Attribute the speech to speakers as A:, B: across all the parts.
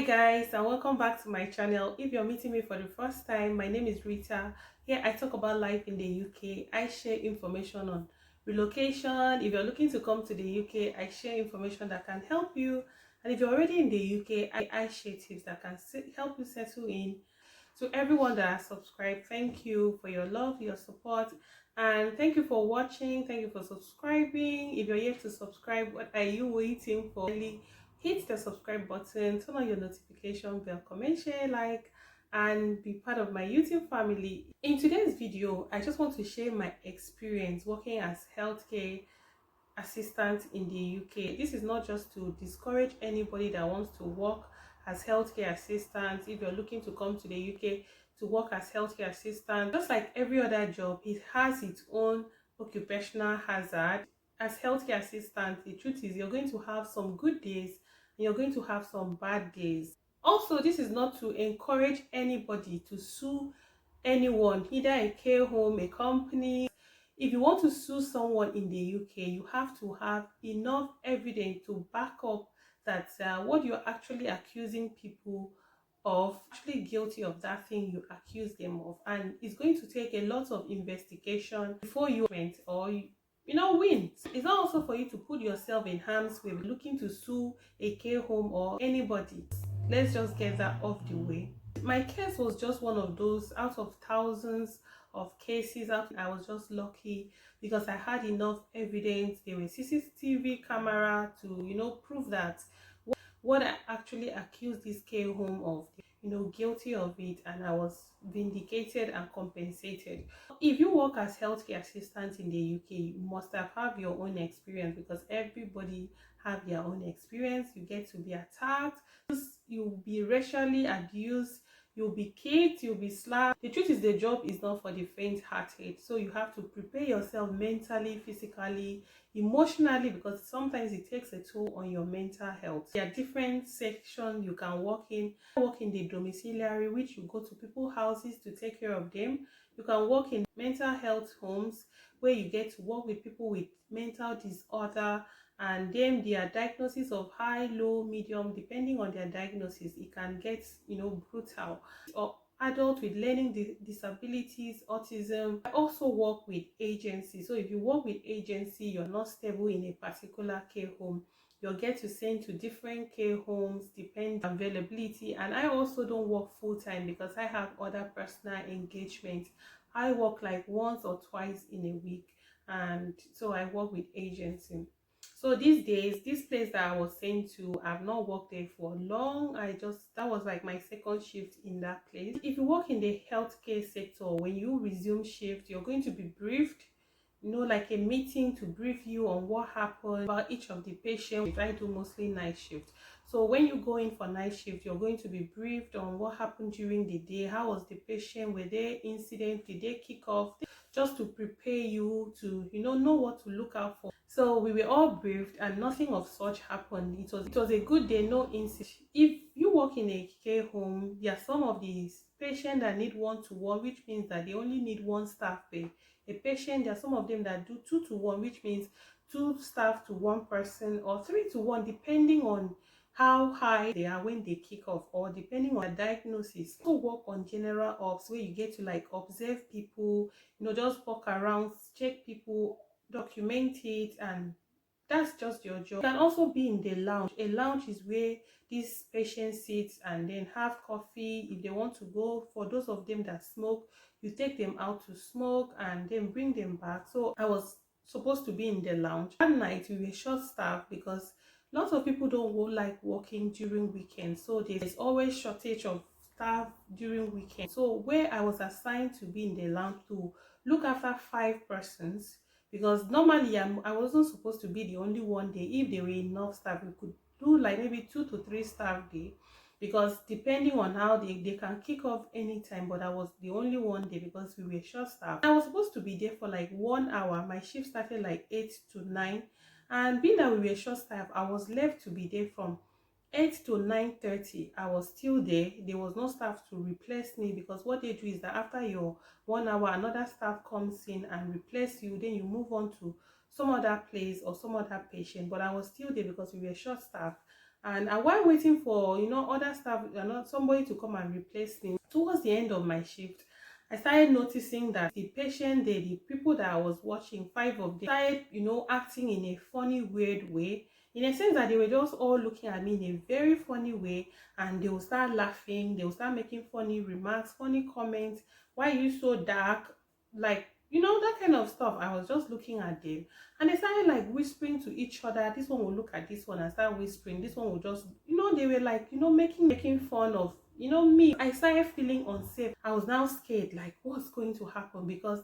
A: Guys, and welcome back to my channel. If you're meeting me for the first time, my name is Rita. Here I talk about life in the UK. I share information on relocation. If you're looking to come to the UK, I share information that can help you. And if you're already in the UK, I share tips that can help you settle in. To everyone that has subscribed, thank you for your love, your support, and thank you for watching. Thank you for subscribing. If you're yet to subscribe, what are you waiting for? Hit the subscribe button, turn on your notification bell, comment, share, like, and be part of my YouTube family. In today's video, I just want to share my experience working as healthcare assistant in the UK. This is not just to discourage anybody that wants to work as healthcare assistant. If you're looking to come to the UK to work as healthcare assistant, just like every other job, it has its own occupational hazard. As healthcare assistant, the truth is you're going to have some good days and you're going to have some bad days. Also, this is not to encourage anybody to sue anyone, either a care home, a company. If you want to sue someone in the UK, you have to have enough evidence to back up that what you're actually accusing people of actually guilty of that thing you accuse them of, and it's going to take a lot of investigation before you win or win. It's not also for you to put yourself in harm's way looking to sue a care home or anybody. Let's just get that off the way. My case was just one of those out of thousands of cases. I was just lucky because I had enough evidence. There were CCTV camera to prove that what I actually accused this care home of, guilty of it, and I was vindicated and compensated. If you work as healthcare assistant in the UK, you must have had your own experience, because everybody have their own experience. You get to be attacked, you'll be racially abused, you'll be kicked, you'll be slapped. The truth is, the job is not for the faint-hearted, so you have to prepare yourself mentally, physically, emotionally, because sometimes it takes a toll on your mental health. There are different sections you can work in. Work in the domiciliary, which you go to people's houses to take care of them. You can work in mental health homes, where you get to work with people with mental disorder, and then their diagnosis of high, low, medium, depending on their diagnosis, it can get brutal. Or adults with learning disabilities, autism. I also work with agencies. So if you work with agency, you're not stable in a particular care home, you'll get to send to different care homes depending on availability. And I also don't work full-time because I have other personal engagements. I work like once or twice in a week, and so I work with agency. So these days, this place that I was sent to, I've not worked there for long. That was like my second shift in that place. If you work in the healthcare sector, when you resume shift, you're going to be briefed, like a meeting to brief you on what happened about each of the patients. I do mostly night shift. So when you go in for night shift, you're going to be briefed on what happened during the day. How was the patient? Were there incidents? Did they kick off? Just to prepare you to know what to look out for. So we were all briefed and nothing of such happened. It was a good day, no incident. If you work in a care home, there are some of these patients that need one-to-one, which means that they only need one staff per a patient. There are some of them that do 2-to-1, which means 2 staff to 1 person, or 3-to-1, depending on how high they are when they kick off, or depending on their diagnosis. So work on general ops, where you get to like observe people, just walk around, check people, document it, and that's just your job. You can also be in the lounge. A lounge is where these patients sit and then have coffee. If they want to go, for those of them that smoke, you take them out to smoke and then bring them back. So I was supposed to be in the lounge. That night we were short staffed because lots of people don't like working during weekends, so there's always shortage of staff during weekends. So where I was assigned to be in the lounge to look after 5 persons, because normally I wasn't supposed to be the only one day. If there were enough staff, we could do like maybe 2 to 3 staff day, because depending on how they can kick off anytime. But I was the only one day because we were short staff. I was supposed to be there for like 1 hour. My shift started like 8 to 9, and being that we were short staff, I was left to be there from 8 to 9:30. I was still there. There was no staff to replace me, because what they do is that after your 1 hour, another staff comes in and replace you, then you move on to some other place or some other patient. But I was still there because we were short staff, And while waiting for other staff, not somebody to come and replace me, towards the end of my shift, I started noticing that the patient there, the people that I was watching, five of them, started acting in a funny, weird way, in a sense that they were just all looking at me in a very funny way, and they will start laughing, they will start making funny remarks, funny comments. Why are you so dark? Like, that kind of stuff. I was just looking at them, and they started like whispering to each other. This one will look at this one and start whispering. This one will just, they were like, making fun of, me. I started feeling unsafe. I was now scared, like, what's going to happen? Because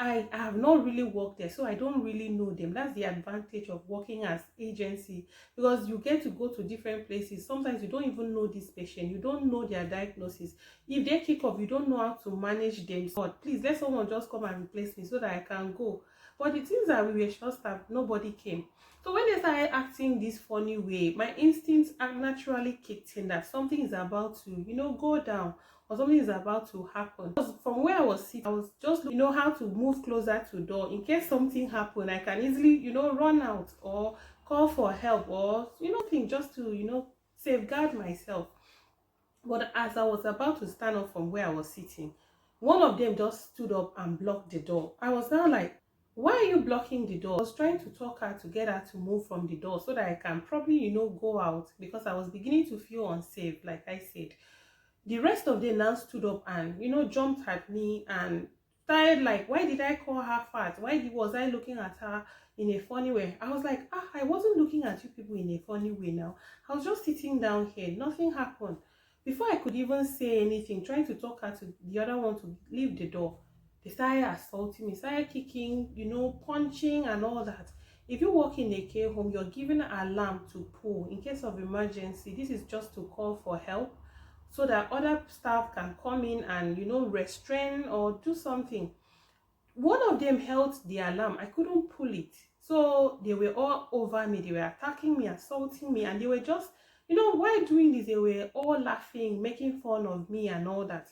A: I have not really worked there, so I don't really know them. That's the advantage of working as agency, because you get to go to different places. Sometimes you don't even know this patient, you don't know their diagnosis. If they kick off, you don't know how to manage them. So please let someone just come and replace me so that I can go. But the things that we were short staffed, nobody came. So when they started acting this funny way, my instincts naturally kicked in that something is about to, go down, or something is about to happen. Because from where I was sitting, I was just how to move closer to the door in case something happened. I can easily, run out or call for help, or think just to, safeguard myself. But as I was about to stand up from where I was sitting, one of them just stood up and blocked the door. I was now like, why are you blocking the door? I was trying to talk her to get her to move from the door so that I can probably, go out, because I was beginning to feel unsafe, like I said. The rest of them now stood up and jumped at me and started like, why did I call her fat? Was I looking at her in a funny way? I was like, I wasn't looking at you people in a funny way. Now I was just sitting down here, nothing happened. Before I could even say anything, trying to talk her to the other one to leave the door, they started assaulting me, started kicking, punching and all that. If you work in a care home, you're given an alarm to pull in case of emergency. This is just to call for help, so that other staff can come in and restrain or do something. One of them held the alarm. I couldn't pull it, so they were all over me. They were attacking me, assaulting me, and they were just, while doing this, they were all laughing, making fun of me and all that.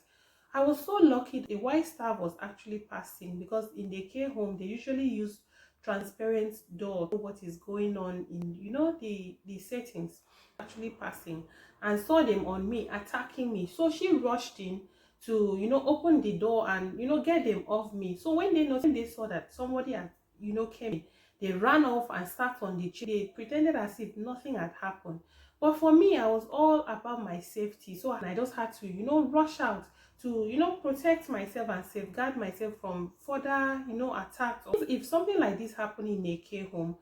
A: I was so lucky the white staff was actually passing, because in the care home they usually use transparent door, what is going on in the settings. Actually passing and saw them on me, attacking me, so she rushed in to open the door and get them off me. So when they saw that somebody had came in, they ran off and sat on the chair. They pretended as if nothing had happened. But for me, I was all about my safety, so I just had to rush out to protect myself and safeguard myself from further attacks. If something like this happened in a care home,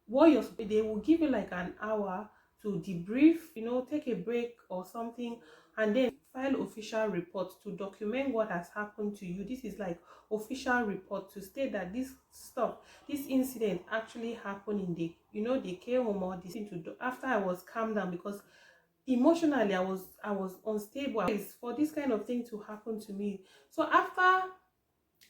A: they will give you like an hour to debrief, take a break or something, and then file official report to document what has happened to you. This is like official report to state that this incident actually happened in the the care home, or this into after I was calmed down, because emotionally I was unstable for this kind of thing to happen to me. So after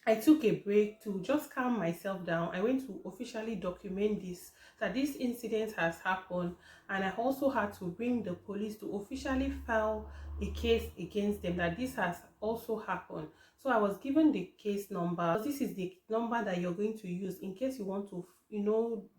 A: I took a break to just calm myself down, I went to officially document this, that this incident has happened, and I also had to bring the police to officially file a case against them, that this has also happened. So I was given the case number. This is the number that you're going to use in case you want to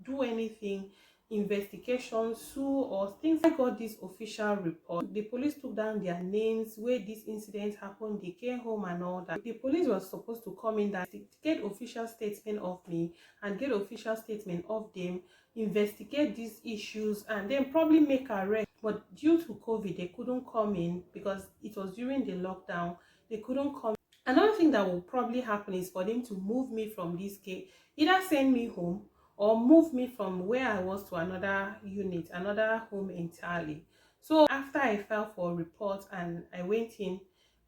A: do anything, investigation, sue, or things. I got this official report. The police took down their names, where this incident happened, the care home and all that. The police was supposed to come in, that get official statement of me and get official statement of them, investigate these issues, and then probably make arrest. But due to COVID, they couldn't come in because it was during the lockdown. They couldn't come. Another thing that will probably happen is for them to move me from this case, either send me home or move me from where I was to another unit, another home entirely. So after I filed for a report and I went in,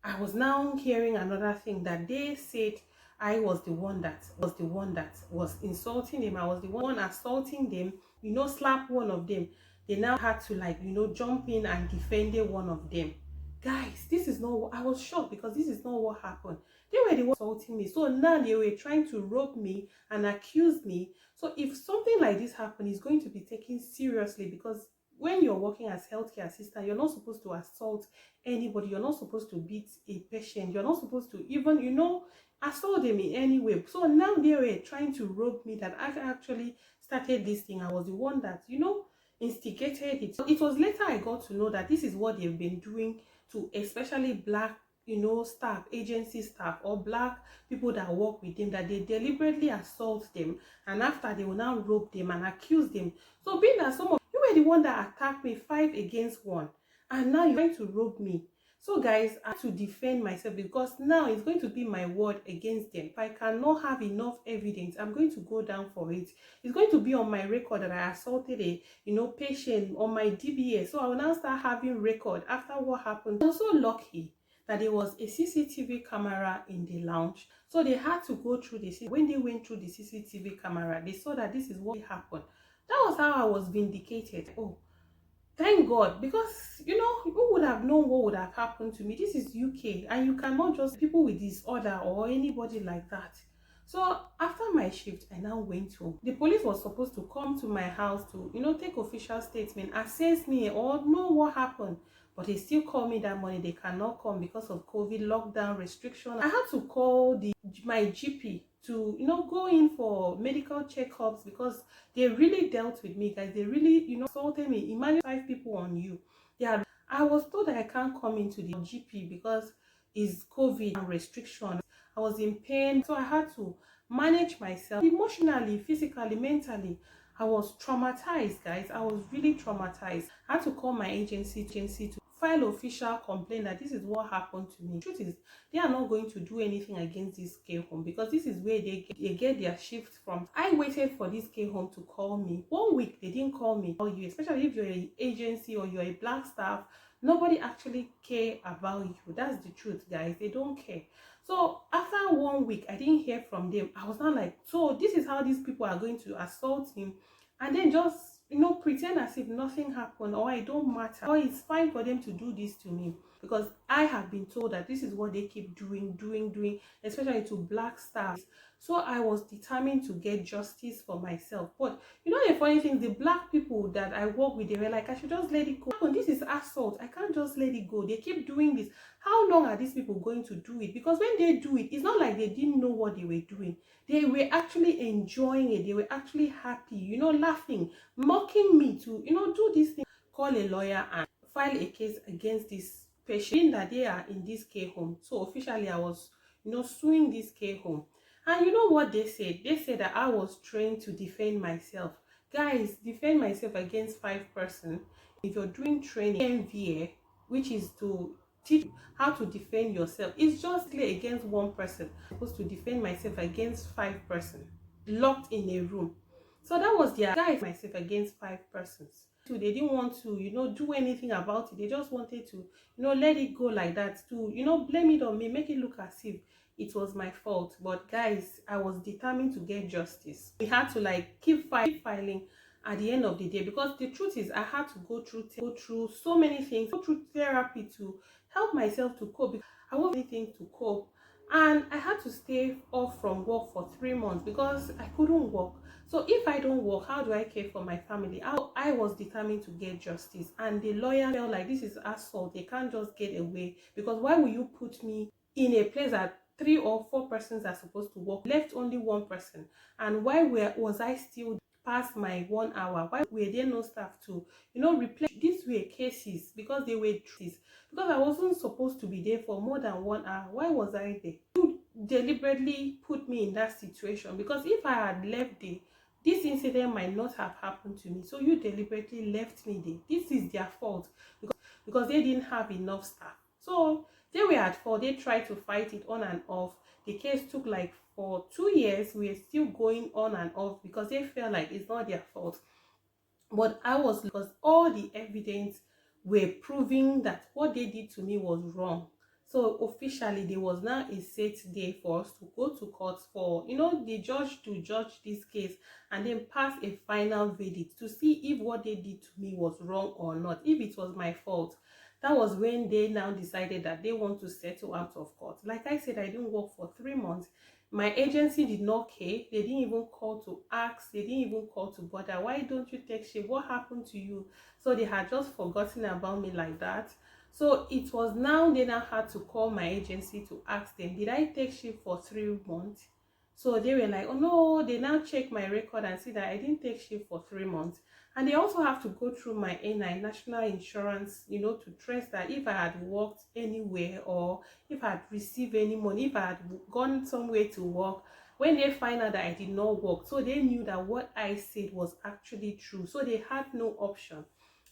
A: I was now hearing another thing, that they said I was the one that was insulting them. I was the one assaulting them, slap one of them. They now had to like, jump in and defend one of them. Guys, this is not what I was shocked, because this is not what happened. They were the ones assaulting me. So now they were trying to rope me and accuse me. So if something like this happens, it's going to be taken seriously, because when you're working as healthcare assistant, you're not supposed to assault anybody. You're not supposed to beat a patient. You're not supposed to even, assault them in any way. So now they were trying to rope me that I actually started this thing. I was the one that, instigated it. It was later I got to know that this is what they've been doing to especially black, staff, agency staff, or black people that work with them, that they deliberately assault them, and after they will now rope them and accuse them. So being that some of you were the one that attacked me 5 against 1, and now you're trying to rope me. So guys, I have to defend myself, because now it's going to be my word against them. If I cannot have enough evidence, I'm going to go down for it. It's going to be on my record that I assaulted a patient, on my DBS. So I will now start having record after what happened. I'm so lucky that there was a CCTV camera in the lounge. So they had to go through the CCTV. When they went through the CCTV camera, they saw that this is what happened. That was how I was vindicated. Oh, thank God, because who would have known what would have happened to me? This is UK, and you cannot just people with disorder or anybody like that. So after my shift, I now went home. The police was supposed to come to my house to take official statement, assess me, or know what happened. But they still call me that morning. They cannot come because of COVID lockdown restriction. I had to call my GP to go in for medical checkups, because they really dealt with me, guys. They really assaulted me. Imagine 5 people on you. I was told that I can't come into the GP because it's COVID and restriction. I was in pain, so I had to manage myself emotionally, physically, mentally. I was traumatized, guys. I was really traumatized. I had to call my agency to file official complaint that this is what happened to me. The truth is, they are not going to do anything against this care home, because this is where they get their shift from. I waited for this care home to call me. 1 week they didn't call me. Or you, especially if you're an agency or you're a black staff, nobody actually care about you. That's the truth, guys. They don't care. So after 1 week, I didn't hear from them. I was not like, so this is how these people are going to assault him, and then just pretend as if nothing happened, or I don't matter, or it's fine for them to do this to me, because I have been told that this is what they keep doing, especially to black staff. So I was determined to get justice for myself. But the funny thing, the black people that I work with, they were like, I should just let it go. This is assault. I can't just let it go. They keep doing this. How long are these people going to do it? Because when they do it, it's not like they didn't know what they were doing. They were actually enjoying it. They were actually happy, laughing, mocking me to, do this thing. Call a lawyer and file a case against this patient, being that they are in this care home. So officially, I was, suing this care home. And you know what they said? They said that I was trained to defend myself. Guys, defend myself against 5 persons. If you're doing training, MVA, which is to teach you how to defend yourself, it's just against 1 person. I'm supposed to defend myself against 5 persons locked in a room. So that was their guys, myself against 5 persons. So they didn't want to, do anything about it. They just wanted to, let it go like that, to, blame it on me, make it look as if it was my fault. But guys, I was determined to get justice. We had to keep filing at the end of the day, because the truth is I had to go through so many things, go through therapy to help myself to cope. I want anything to cope, and I had to stay off from work for 3 months because I couldn't work. So if I don't work, how do I care for my family? I was determined to get justice, and the lawyer felt like this is assault. They can't just get away, because why will you put me in a place that 3 or 4 persons are supposed to work, left only 1 person? And why was I still past my 1 hour? Why were there no staff to replace? These were cases, because they were cases, because I wasn't supposed to be there for more than 1 hour. Why was I there? You deliberately put me in that situation, because if I had left there, this incident might not have happened to me. So you deliberately left me there. This is their fault, because they didn't have enough staff. So they were at fault. They tried to fight it on and off. The case took for 2 years. We are still going on and off, because they felt like it's not their fault. But because all the evidence were proving that what they did to me was wrong. So officially, there was now a set day for us to go to court for, the judge to judge this case and then pass a final verdict to see if what they did to me was wrong or not, if it was my fault. That was when they now decided that they want to settle out of court. Like I said, I didn't work for 3 months. My agency did not care. They didn't even call to ask. They didn't even call to bother. Why don't you take shift? What happened to you? So they had just forgotten about me like that. So it was now they now had to call my agency to ask them, did I take shift for 3 months? So they were like, oh no. They now check my record and see that I didn't take shift for 3 months. And they also have to go through my NI, national insurance, to trace that if I had worked anywhere, or if I had received any money, if I had gone somewhere to work. When they find out that I did not work, so they knew that what I said was actually true, so they had no option.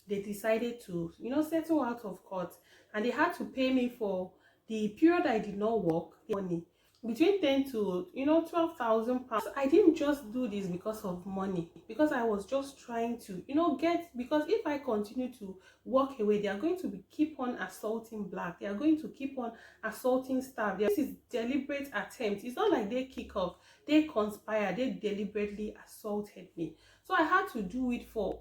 A: They decided to, settle out of court, and they had to pay me for the period I did not work money between 10 to 12,000 pounds. I didn't just do this because of money, because I was just trying to get, because if I continue to walk away, they are going to keep on assaulting black, they are going to keep on assaulting staff. This is deliberate attempt. It's not like they kick off, they conspire, they deliberately assaulted me. So I had to do it for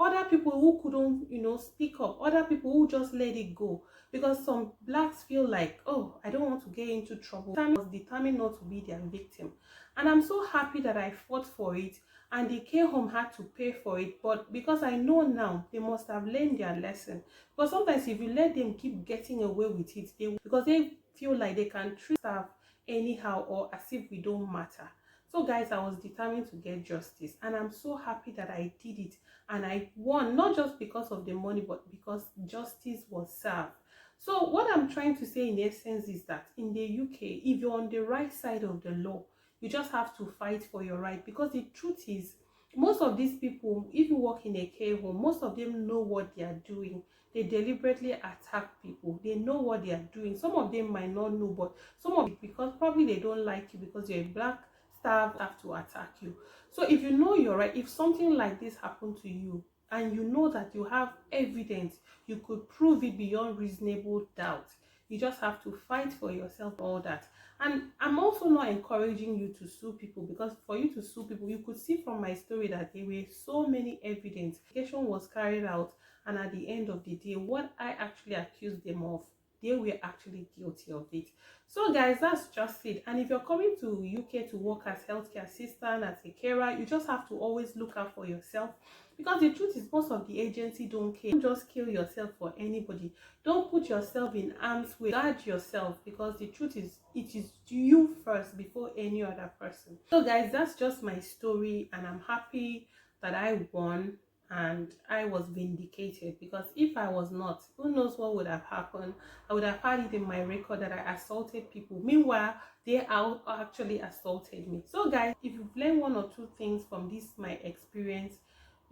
A: other people who couldn't speak up, other people who just let it go, because some blacks feel like, oh, I don't want to get into trouble. I was determined not to be their victim, and I'm so happy that I fought for it, and the care home had to pay for it. But because I know now, they must have learned their lesson, because sometimes if you let them keep getting away with it, because they feel like they can treat staff anyhow, or as if we don't matter. So guys, I was determined to get justice, and I'm so happy that I did it, and I won, not just because of the money, but because justice was served. So what I'm trying to say in essence is that in the UK, if you're on the right side of the law, you just have to fight for your right, because the truth is, most of these people, if you work in a care home, most of them know what they are doing. They deliberately attack people. They know what they are doing. Some of them might not know, but some of it, because probably they don't like you because you're a black staff, have to attack you. So if you know you're right, if something like this happened to you, and you know that you have evidence, you could prove it beyond reasonable doubt, you just have to fight for yourself, all that. And I'm also not encouraging you to sue people, because for you to sue people, you could see from my story that there were so many evidence. Investigation was carried out, and at the end of the day, what I actually accused them of, they were actually guilty of it. So guys, that's just it. And if you're coming to UK to work as healthcare assistant, as a carer, you just have to always look out for yourself, because the truth is, most of the agency don't care. Don't just kill yourself for anybody. Don't put yourself in harm's way. Guard yourself, because the truth is, it is you first before any other person. So guys, that's just my story, and I'm happy that I won and I was vindicated, because if I was not, who knows what would have happened. I would have had it in my record that I assaulted people. Meanwhile, they actually assaulted me. So guys, if you've learned one or two things from this my experience,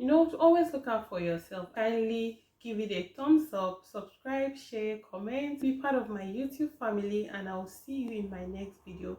A: to always look out for yourself. Kindly give it a thumbs up, subscribe, share, comment, be part of my YouTube family, and I'll see you in my next video.